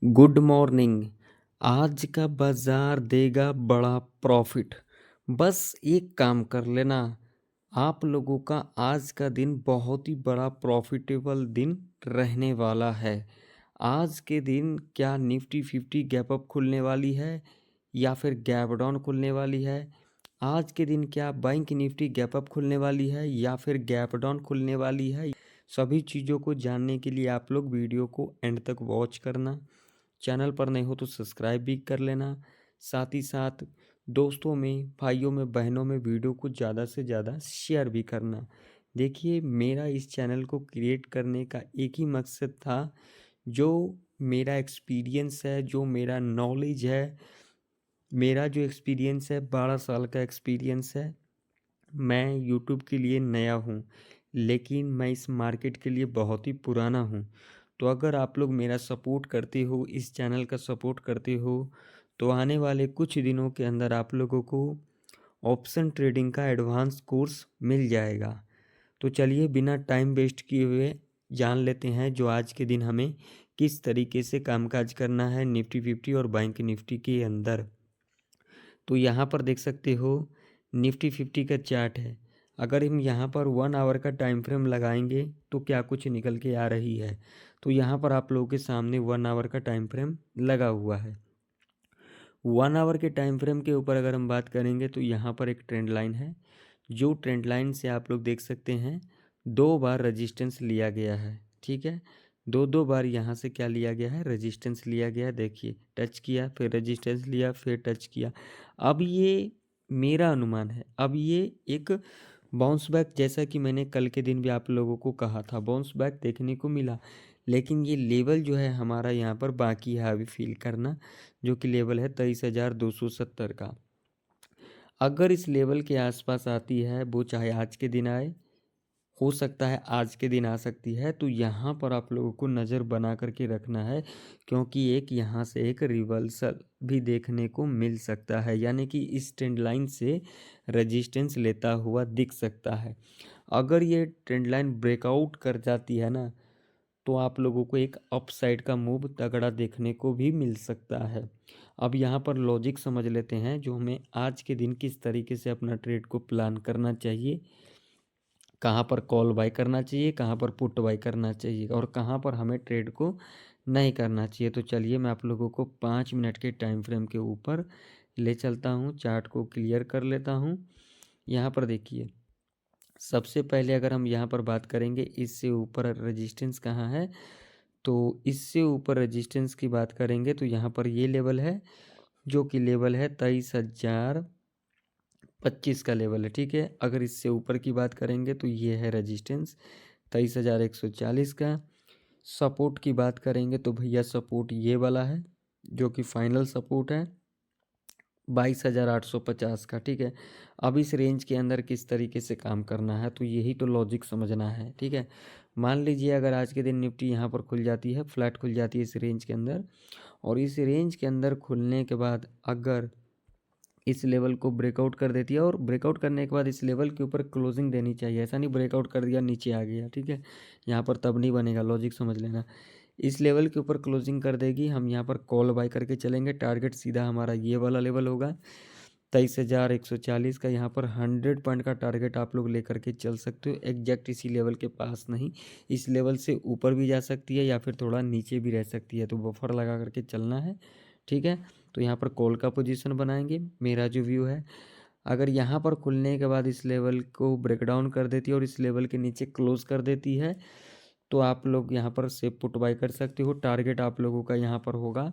Good morning. आज का बाजार देगा बड़ा प्रॉफिट। बस एक काम कर लेना, आप लोगों का आज का दिन बहुत ही बड़ा प्रॉफिटेबल दिन रहने वाला है। आज के दिन क्या निफ्टी 50 गैप अप खुलने वाली है या फिर गैप डाउन खुलने वाली है? आज के दिन क्या बैंक निफ्टी गैप अप खुलने वाली है या फिर गैप डाउन खुलने वाली है? सभी चीज़ों को जानने के लिए आप लोग वीडियो को एंड तक वॉच करना। चैनल पर नए हो तो सब्सक्राइब भी कर लेना। साथ ही साथ दोस्तों में, भाइयों में, बहनों में वीडियो को ज़्यादा से ज़्यादा शेयर भी करना। देखिए, मेरा इस चैनल को क्रिएट करने का एक ही मकसद था, जो मेरा एक्सपीरियंस है, जो मेरा नॉलेज है, मेरा जो एक्सपीरियंस है 12 साल का एक्सपीरियंस है। मैं यूट्यूब के लिए नया हूँ, लेकिन मैं इस मार्केट के लिए बहुत ही पुराना हूँ। तो अगर आप लोग मेरा सपोर्ट करते हो, इस चैनल का सपोर्ट करते हो, तो आने वाले कुछ दिनों के अंदर आप लोगों को ऑप्शन ट्रेडिंग का एडवांस कोर्स मिल जाएगा। तो चलिए, बिना टाइम वेस्ट किए हुए जान लेते हैं जो आज के दिन हमें किस तरीके से कामकाज करना है निफ्टी 50 और बैंक निफ्टी के अंदर। तो यहाँ पर देख सकते हो, निफ्टी 50 का चार्ट है। अगर हम यहाँ पर 1 आवर का टाइम फ्रेम लगाएंगे तो क्या कुछ निकल के आ रही है। तो यहाँ पर आप लोगों के सामने 1 आवर का टाइम फ्रेम लगा हुआ है। 1 आवर के टाइम फ्रेम के ऊपर अगर हम बात करेंगे तो यहाँ पर एक ट्रेंड लाइन है, जो ट्रेंड लाइन से आप लोग देख सकते हैं 2 बार रजिस्टेंस लिया गया है। ठीक है, दो दो बार यहाँ से क्या लिया गया है, रजिस्टेंस लिया गया है। देखिए, टच किया, फिर रजिस्टेंस लिया, फिर टच किया। अब ये मेरा अनुमान है, अब ये एक बाउंस बैक, जैसा कि मैंने कल के दिन भी आप लोगों को कहा था, बाउंस बैक देखने को मिला। लेकिन ये लेवल जो है हमारा यहाँ पर बाकी है अभी फील करना, जो कि लेवल है 23,270 का। अगर इस लेवल के आसपास आती है, वो चाहे आज के दिन आए, हो सकता है आज के दिन आ सकती है, तो यहाँ पर आप लोगों को नज़र बना करके रखना है, क्योंकि एक यहाँ से एक रिवर्सल भी देखने को मिल सकता है, यानी कि इस ट्रेंड लाइन से रेजिस्टेंस लेता हुआ दिख सकता है। अगर ये ट्रेंड लाइन ब्रेकआउट कर जाती है ना, तो आप लोगों को एक अपसाइड का मूव तगड़ा देखने को भी मिल सकता है। अब यहाँ पर लॉजिक समझ लेते हैं, जो हमें आज के दिन किस तरीके से अपना ट्रेड को प्लान करना चाहिए, कहाँ पर कॉल बाय करना चाहिए, कहाँ पर पुट बाय करना चाहिए और कहाँ पर हमें ट्रेड को नहीं करना चाहिए। तो चलिए, मैं आप लोगों को 5 मिनट के टाइम फ्रेम के ऊपर ले चलता हूँ, चार्ट को क्लियर कर लेता हूँ। यहाँ पर देखिए, सबसे पहले अगर हम यहाँ पर बात करेंगे, इससे ऊपर रेजिस्टेंस कहाँ है, तो इससे ऊपर रेजिस्टेंस की बात करेंगे तो यहाँ पर ये लेवल है, जो कि लेवल है 23,025 का लेवल है। ठीक है, अगर इससे ऊपर की बात करेंगे तो ये है रेजिस्टेंस 23,140 का। सपोर्ट की बात करेंगे तो भैया सपोर्ट ये वाला है, जो कि फाइनल सपोर्ट है 22,850 का। ठीक है, अब इस रेंज के अंदर किस तरीके से काम करना है, तो यही तो लॉजिक समझना है। ठीक है, मान लीजिए अगर आज के दिन निफ्टी यहाँ पर खुल जाती है, फ्लैट खुल जाती है इस रेंज के अंदर, और इस रेंज के अंदर खुलने के बाद अगर इस लेवल को ब्रेकआउट कर देती है, और ब्रेकआउट करने के बाद इस लेवल के ऊपर क्लोजिंग देनी चाहिए, ऐसा नहीं ब्रेकआउट कर दिया नीचे आ गया। ठीक है, यहाँ पर तब नहीं बनेगा, लॉजिक समझ लेना। इस लेवल के ऊपर क्लोजिंग कर देगी, हम यहाँ पर कॉल बाय करके चलेंगे। टारगेट सीधा हमारा ये वाला लेवल होगा 23,140 का। यहाँ पर 100 पॉइंट का टारगेट आप लोग लेकर के चल सकते हो, एग्जैक्ट इसी लेवल के पास नहीं, इस लेवल से ऊपर भी जा सकती है या फिर थोड़ा नीचे भी रह सकती है, तो बफर लगा करके चलना है। ठीक है, तो यहाँ पर कॉल का पोजीशन बनाएंगे। मेरा जो व्यू है, अगर यहाँ पर खुलने के बाद इस लेवल को ब्रेक डाउन कर देती है और इस लेवल के नीचे क्लोज कर देती है, तो आप लोग यहाँ पर सेफ पुट बाय कर सकते हो। टारगेट आप लोगों का यहाँ पर होगा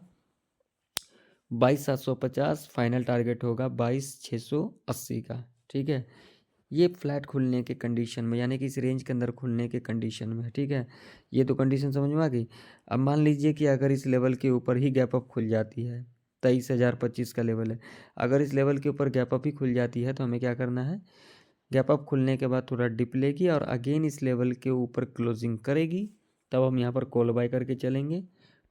22,750, फाइनल टारगेट होगा 22,680 का। ठीक है, ये फ्लैट खुलने के कंडीशन में, यानी कि इस रेंज के अंदर खुलने के कंडीशन में। ठीक है, ये तो कंडीशन समझ में आ गई। अब मान लीजिए कि अगर इस लेवल के ऊपर ही गैप अप खुल जाती है, 23,025 का लेवल है, अगर इस लेवल के ऊपर गैप अप ही खुल जाती है तो हमें क्या करना है, गैप अप खुलने के बाद थोड़ा डिप लेगी और अगेन इस लेवल के ऊपर क्लोजिंग करेगी, तब हम यहाँ पर कॉल बाय करके चलेंगे।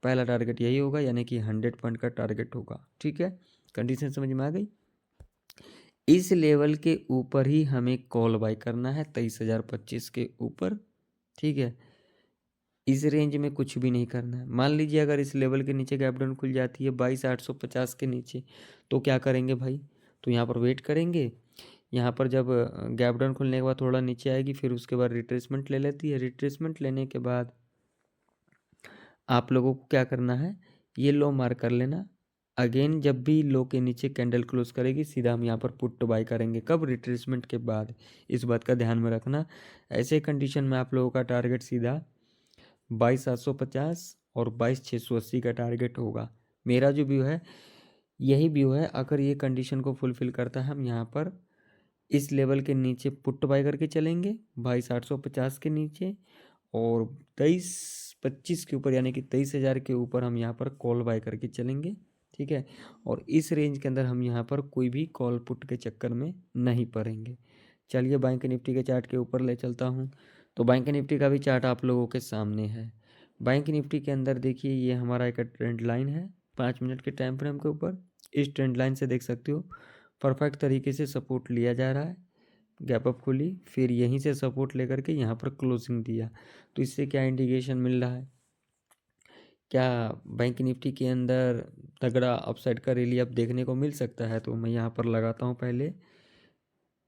पहला टारगेट यही होगा, यानी कि 100 पॉइंट का टारगेट होगा। ठीक है, कंडीशन समझ में आ गई। इस लेवल के ऊपर ही हमें कॉल बाय करना है 23,025 के ऊपर। ठीक है, इस रेंज में कुछ भी नहीं करना है। मान लीजिए अगर इस लेवल के नीचे गैप डाउन खुल जाती है 22,850 के नीचे, तो क्या करेंगे भाई? तो यहाँ पर वेट करेंगे। यहाँ पर जब गैप डाउन खुलने के बाद थोड़ा नीचे आएगी, फिर उसके बाद रिट्रेसमेंट ले लेती है। रिट्रेसमेंट लेने के बाद आप लोगों को क्या करना है, ये लो मार्क कर लेना। अगेन जब भी लो के नीचे कैंडल क्लोज करेगी, सीधा हम यहाँ पर पुट टू बाय करेंगे। कब? रिट्रेसमेंट के बाद। इस बात का ध्यान में रखना। ऐसे कंडीशन में आप लोगों का टारगेट सीधा 22,750 और 22,680 का टारगेट होगा। मेरा जो व्यू है यही व्यू है। अगर ये कंडीशन को फुलफिल करता है, हम यहाँ पर इस लेवल के नीचे पुट बाय करके चलेंगे 22,850 के नीचे, और 23,25 के ऊपर यानी कि 23,000 के ऊपर हम यहाँ पर कॉल बाय करके चलेंगे। ठीक है, और इस रेंज के अंदर हम यहाँ पर कोई भी कॉल पुट के चक्कर में नहीं पड़ेंगे। चलिए बैंक निफ्टी के चार्ट के ऊपर ले चलता हूँ। तो बैंक निफ्टी का भी चार्ट आप लोगों के सामने है। बैंक निफ्टी के अंदर देखिए, ये हमारा एक ट्रेंड लाइन है 5 मिनट के टाइम फ्रेम के ऊपर। इस ट्रेंड लाइन से देख सकते हो परफेक्ट तरीके से सपोर्ट लिया जा रहा है। गैप अप खुली, फिर यहीं से सपोर्ट लेकर के यहाँ पर क्लोजिंग दिया। तो इससे क्या इंडिकेशन मिल रहा है? क्या बैंक निफ्टी के अंदर तगड़ा अपसाइड का रैली अब देखने को मिल सकता है? तो मैं यहाँ पर लगाता हूँ पहले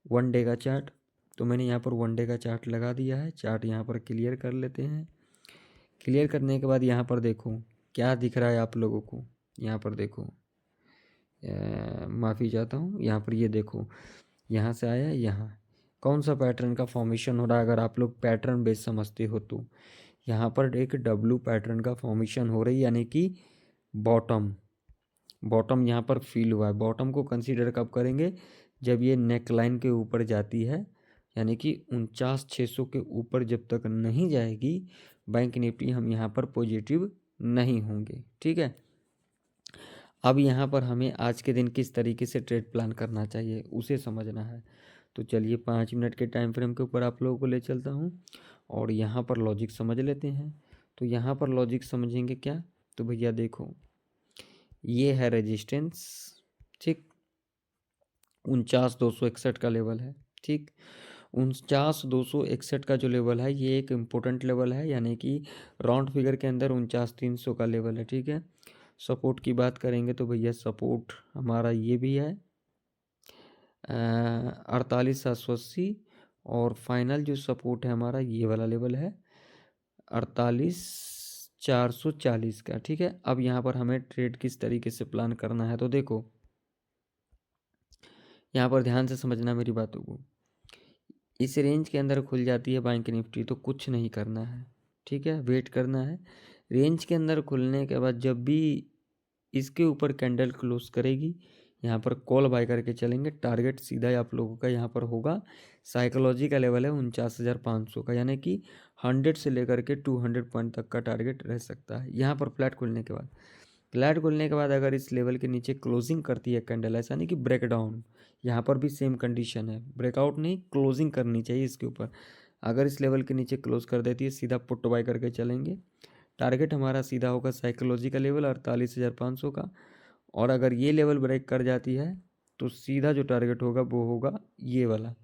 1 डे का चार्ट। तो मैंने यहाँ पर 1 डे का चार्ट लगा दिया है। चार्ट यहाँ पर क्लियर कर लेते हैं। क्लियर करने के बाद यहाँ पर देखो क्या दिख रहा है आप लोगों को। यहाँ पर देखो, माफ़ी चाहता हूँ, यहाँ पर ये देखो, यहाँ से आया, यहाँ कौन सा पैटर्न का फॉर्मेशन हो रहा है? अगर आप लोग पैटर्न बेस समझते हो तो यहाँ पर एक डब्लू पैटर्न का फॉर्मेशन हो रही है, यानी कि बॉटम बॉटम यहाँ पर फील हुआ है। बॉटम को कंसीडर कब करेंगे? जब ये नेक लाइन के ऊपर जाती है, यानी कि 49,600 के ऊपर जब तक नहीं जाएगी बैंक निफ्टी, हम यहाँ पर पॉजिटिव नहीं होंगे। ठीक है, अब यहाँ पर हमें आज के दिन किस तरीके से ट्रेड प्लान करना चाहिए उसे समझना है। तो चलिए 5 मिनट के टाइम फ्रेम के ऊपर आप लोगों को ले चलता हूँ और यहाँ पर लॉजिक समझ लेते हैं। तो यहाँ पर लॉजिक समझेंगे क्या? तो भैया देखो, ये है रेजिस्टेंस, ठीक, 49,261 का लेवल है। ठीक, 49,261 का जो लेवल है ये एक इम्पोर्टेंट लेवल है, यानी कि राउंड फिगर के अंदर 49,300 का लेवल है। ठीक है, सपोर्ट की बात करेंगे तो भैया सपोर्ट हमारा ये भी है 48,780, और फाइनल जो सपोर्ट है हमारा ये वाला लेवल है 48,440 का। ठीक है, अब यहाँ पर हमें ट्रेड किस तरीके से प्लान करना है, तो देखो यहाँ पर ध्यान से समझना मेरी बातों को। इस रेंज के अंदर खुल जाती है बैंक निफ्टी तो कुछ नहीं करना है। ठीक है, वेट करना है। रेंज के अंदर खुलने के बाद जब भी इसके ऊपर कैंडल क्लोज करेगी, यहाँ पर कॉल बाय करके चलेंगे। टारगेट सीधा ही आप लोगों का यहाँ पर होगा, साइकोलॉजी का लेवल है 49,500 का, यानी कि 100 से लेकर के 200 पॉइंट तक का टारगेट रह सकता है। यहाँ पर फ्लैट खुलने के बाद, फ्लैट खुलने के बाद अगर इस लेवल के नीचे क्लोजिंग करती है कैंडल, ऐसा नहीं कि ब्रेक डाउन, यहाँ पर भी सेम कंडीशन है, ब्रेकआउट नहीं, क्लोजिंग करनी चाहिए इसके ऊपर। अगर इस लेवल के नीचे क्लोज कर देती है, सीधा पुट बाय करके चलेंगे। टारगेट हमारा सीधा होगा साइकोलॉजी का लेवल 48,500 का, और अगर ये लेवल ब्रेक कर जाती है तो सीधा जो टारगेट होगा वो होगा ये वाला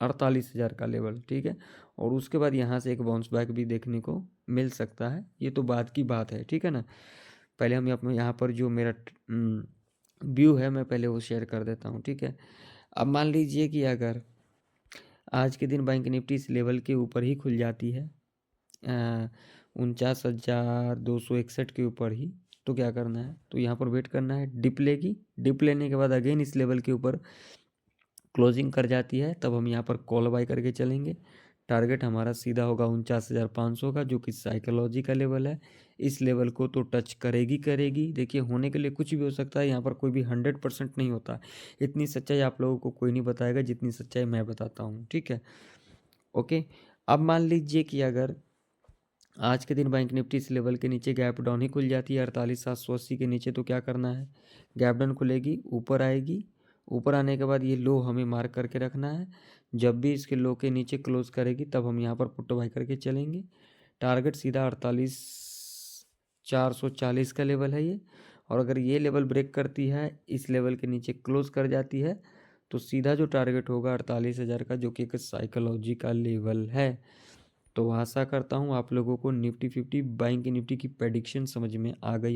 48,000 का लेवल। ठीक है, और उसके बाद यहाँ से एक बाउंस बैक भी देखने को मिल सकता है, ये तो बाद की बात है। ठीक है ना, पहले हम अपने यहाँ पर जो मेरा व्यू है मैं पहले वो शेयर कर देता हूँ। ठीक है, अब मान लीजिए कि अगर आज के दिन बैंक निफ्टी इस लेवल के ऊपर ही खुल जाती है 49,261 के ऊपर ही, तो क्या करना है? तो यहाँ पर वेट करना है, डिप लेगी, डिप लेने के बाद अगेन इस लेवल के ऊपर क्लोजिंग कर जाती है, तब हम यहाँ पर कॉल बाय करके चलेंगे। टारगेट हमारा सीधा होगा 49,500 का, जो कि साइकोलॉजी का लेवल है। इस लेवल को तो टच करेगी करेगी। देखिए, होने के लिए कुछ भी हो सकता है, यहाँ पर कोई भी 100% नहीं होता। इतनी सच्चाई आप लोगों को कोई नहीं बताएगा जितनी सच्चाई मैं बताता हूँ। ठीक है, ओके। अब मान लीजिए कि अगर आज के दिन बैंक निफ्टी इस लेवल के नीचे गैप डाउन ही खुल जाती है 48,780 के नीचे, तो क्या करना है? गैप डाउन खुलेगी, ऊपर आएगी, ऊपर आने के बाद ये लो हमें मार्क करके रखना है। जब भी इसके लो के नीचे क्लोज करेगी तब हम यहाँ पर पुट बाय करके चलेंगे। टारगेट सीधा 48,440 का लेवल है ये, और अगर ये लेवल ब्रेक करती है, इस लेवल के नीचे क्लोज कर जाती है, तो सीधा जो टारगेट होगा 48,000 का, जो कि एक साइकोलॉजी का लेवल है। तो आशा करता हूँ आप लोगों को निफ्टी 50 बैंक निफ्टी की प्रेडिक्शन समझ में आ गई